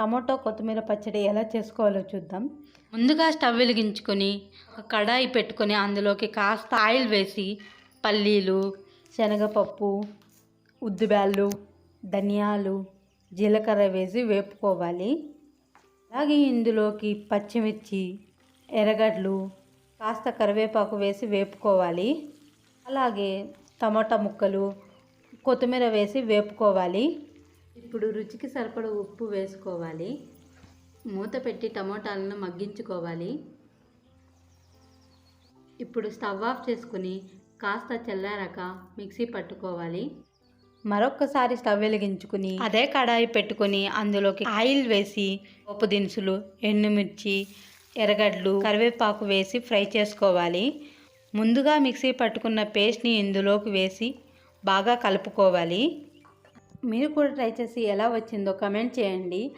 Tomato కొత్తిమీర పచ్చడి ఎలా చేసుకోవాలో చూద్దాం. ముందుగా స్టవ్ వెలిగించుకొని ఒక కడాయి పెట్టుకొని అందులోకి కాస్త ఆయిల్ వేసి పల్లీలు, శనగపప్పు, ఉద్దిబ్యాళ్ళు, ధనియాలు, జీలకర్ర వేసి వేపుకోవాలి. అలాగే ఇందులోకి పచ్చిమిర్చి, ఎర్రగడ్డలు, కాస్త కరివేపాకు వేసి వేపుకోవాలి. అలాగే టమాటా ముక్కలు, కొత్తిమీర వేసి వేపుకోవాలి. ఇప్పుడు రుచికి సరిపడ ఉప్పు వేసుకోవాలి. మూత పెట్టి టమోటాలను మగ్గించుకోవాలి. ఇప్పుడు స్టవ్ ఆఫ్ చేసుకుని కాస్త చల్లారాక మిక్సీ పట్టుకోవాలి. మరొక్కసారి స్టవ్ వెలిగించుకుని అదే కడాయి పెట్టుకొని అందులోకి ఆయిల్ వేసి పోపు దినుసులు, ఎండుమిర్చి, ఎర్రగడ్డలు, కరివేపాకు వేసి ఫ్రై చేసుకోవాలి. ముందుగా మిక్సీ పట్టుకున్న పేస్ట్ని ఇందులోకి వేసి బాగా కలుపుకోవాలి. మీరు కూడా ట్రై చేసి ఎలా వచ్చిందో కమెంట్ చేయండి.